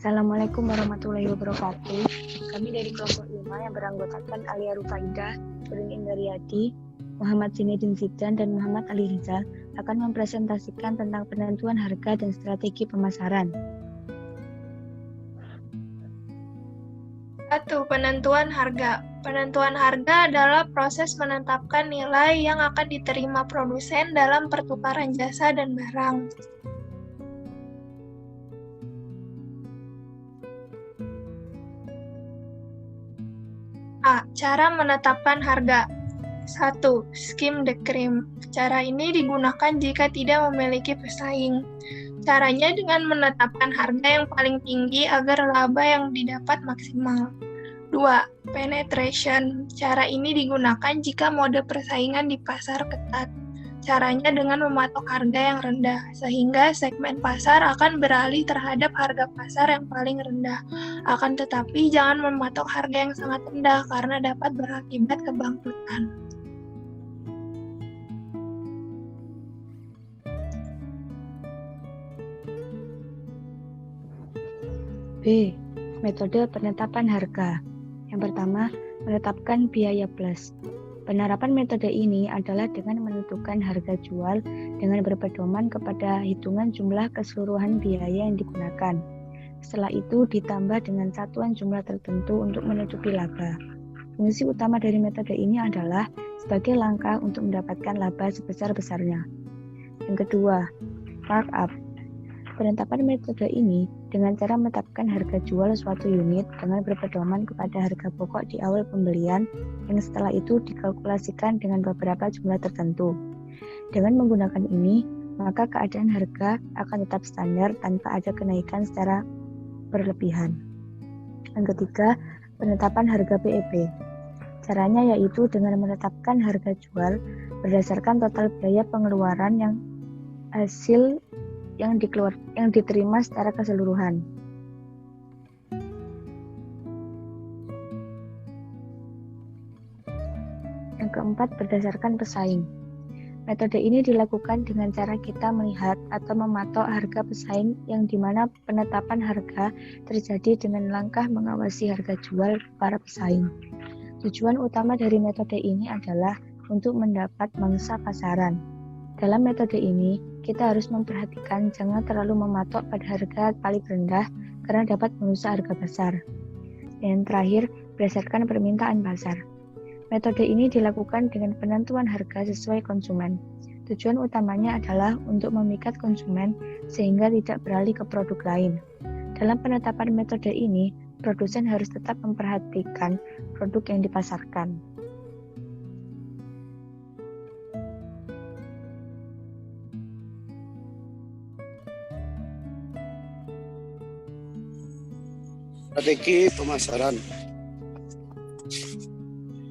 Assalamualaikum warahmatullahi wabarakatuh. Kami dari kelompok 5 yang beranggotakan Alia Rufaidah, Nurin Indaryati, Muhammad Zinedin Zidan, dan Muhammad Ali Rizal akan mempresentasikan tentang penentuan harga dan strategi pemasaran. 1. Penentuan harga. Penentuan harga adalah proses menetapkan nilai yang akan diterima produsen dalam pertukaran jasa dan barang. A. Cara menetapkan harga. 1. Scheme dekrim. Cara ini digunakan jika tidak memiliki pesaing. Caranya dengan menetapkan harga yang paling tinggi agar laba yang didapat maksimal. 2. Penetration. Cara ini digunakan jika mode persaingan di pasar ketat. Caranya dengan mematok harga yang rendah, sehingga segmen pasar akan beralih terhadap harga pasar yang paling rendah. Akan tetapi, jangan mematok harga yang sangat rendah karena dapat berakibat kebangkrutan. B. Metode penetapan harga. Yang pertama, menetapkan biaya plus. Penerapan metode ini adalah dengan menentukan harga jual dengan berpedoman kepada hitungan jumlah keseluruhan biaya yang digunakan. Setelah itu ditambah dengan satuan jumlah tertentu untuk menutupi laba. Fungsi utama dari metode ini adalah sebagai langkah untuk mendapatkan laba sebesar-besarnya. Yang kedua, markup. Penetapan metode ini dengan cara menetapkan harga jual suatu unit dengan berpedoman kepada harga pokok di awal pembelian yang setelah itu dikalkulasikan dengan beberapa jumlah tertentu. Dengan menggunakan ini, maka keadaan harga akan tetap standar tanpa ada kenaikan secara berlebihan. Yang ketiga, penetapan harga BEP. Caranya yaitu dengan menetapkan harga jual berdasarkan total biaya pengeluaran yang hasil yang diterima secara keseluruhan. Yang keempat, berdasarkan pesaing. Metode ini dilakukan dengan cara kita melihat atau mematok harga pesaing yang dimana penetapan harga terjadi dengan langkah mengawasi harga jual para pesaing. Tujuan utama dari metode ini adalah untuk mendapat mangsa pasaran. Dalam metode ini, kita harus memperhatikan jangan terlalu mematok pada harga paling rendah karena dapat merusak harga pasar. Dan terakhir, berdasarkan permintaan pasar. Metode ini dilakukan dengan penentuan harga sesuai konsumen. Tujuan utamanya adalah untuk memikat konsumen sehingga tidak beralih ke produk lain. Dalam penetapan metode ini, produsen harus tetap memperhatikan produk yang dipasarkan. Strategi pemasaran.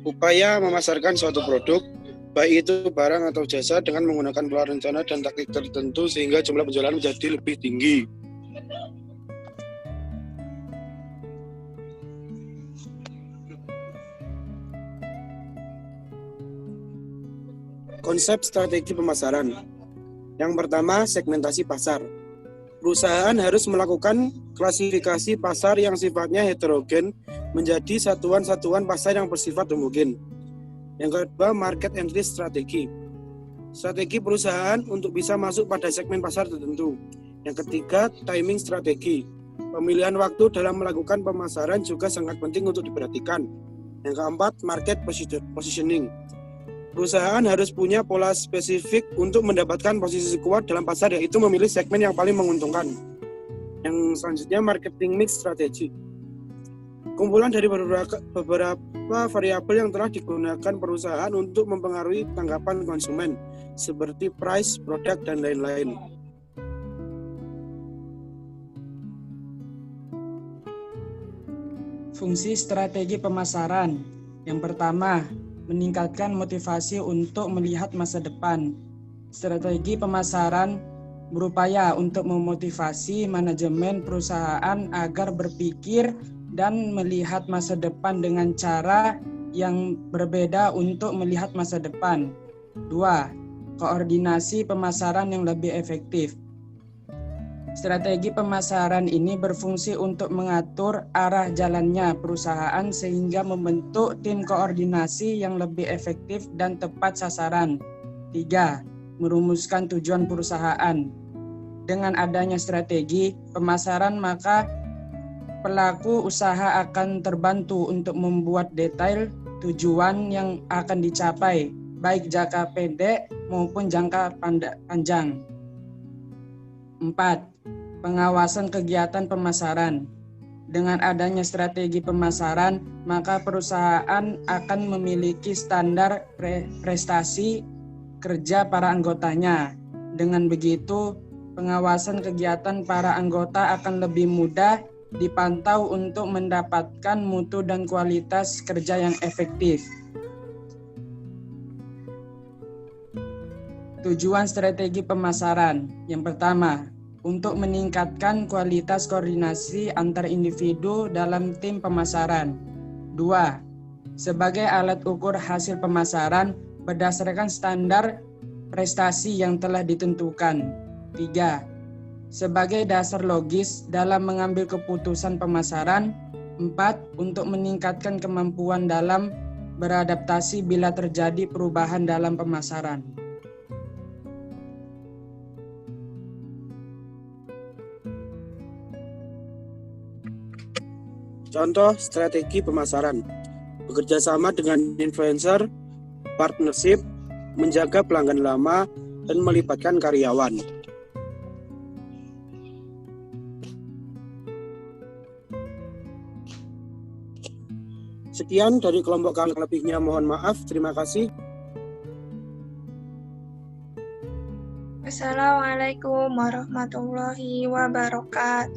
Upaya memasarkan suatu produk, baik itu barang atau jasa dengan menggunakan pola rencana dan taktik tertentu sehingga jumlah penjualan menjadi lebih tinggi. Konsep strategi pemasaran. Yang pertama, segmentasi pasar. Perusahaan harus melakukan klasifikasi pasar yang sifatnya heterogen menjadi satuan-satuan pasar yang bersifat homogen. Yang kedua, market entry strategi. Strategi perusahaan untuk bisa masuk pada segmen pasar tertentu. Yang ketiga, timing strategi. Pemilihan waktu dalam melakukan pemasaran juga sangat penting untuk diperhatikan. Yang keempat, market positioning. Perusahaan harus punya pola spesifik untuk mendapatkan posisi kuat dalam pasar, yaitu memilih segmen yang paling menguntungkan. Yang selanjutnya, marketing mix strategi. Kumpulan dari beberapa variabel yang telah digunakan perusahaan untuk mempengaruhi tanggapan konsumen, seperti price, produk, dan lain-lain. Fungsi strategi pemasaran. Yang pertama, meningkatkan motivasi untuk melihat masa depan. Strategi pemasaran berupaya untuk memotivasi manajemen perusahaan agar berpikir dan melihat masa depan dengan cara yang berbeda untuk melihat masa depan. 2. Koordinasi pemasaran yang lebih efektif. Strategi pemasaran ini berfungsi untuk mengatur arah jalannya perusahaan sehingga membentuk tim koordinasi yang lebih efektif dan tepat sasaran. 3. Merumuskan tujuan perusahaan. Dengan adanya strategi pemasaran, maka pelaku usaha akan terbantu untuk membuat detail tujuan yang akan dicapai, baik jangka pendek maupun jangka panjang. 4. Pengawasan kegiatan pemasaran. Dengan adanya strategi pemasaran, maka perusahaan akan memiliki standar prestasi kerja para anggotanya. Dengan begitu, pengawasan kegiatan para anggota akan lebih mudah dipantau untuk mendapatkan mutu dan kualitas kerja yang efektif. Tujuan strategi pemasaran. Yang pertama, untuk meningkatkan kualitas koordinasi antar individu dalam tim pemasaran. 2. Sebagai alat ukur hasil pemasaran berdasarkan standar prestasi yang telah ditentukan. 3. Sebagai dasar logis dalam mengambil keputusan pemasaran. 4. Untuk meningkatkan kemampuan dalam beradaptasi bila terjadi perubahan dalam pemasaran. Contoh strategi pemasaran: bekerja sama dengan influencer, partnership, menjaga pelanggan lama, dan melibatkan karyawan. Sekian dari kelompok kami, lebihnya mohon maaf. Terima kasih. Assalamualaikum warahmatullahi wabarakatuh.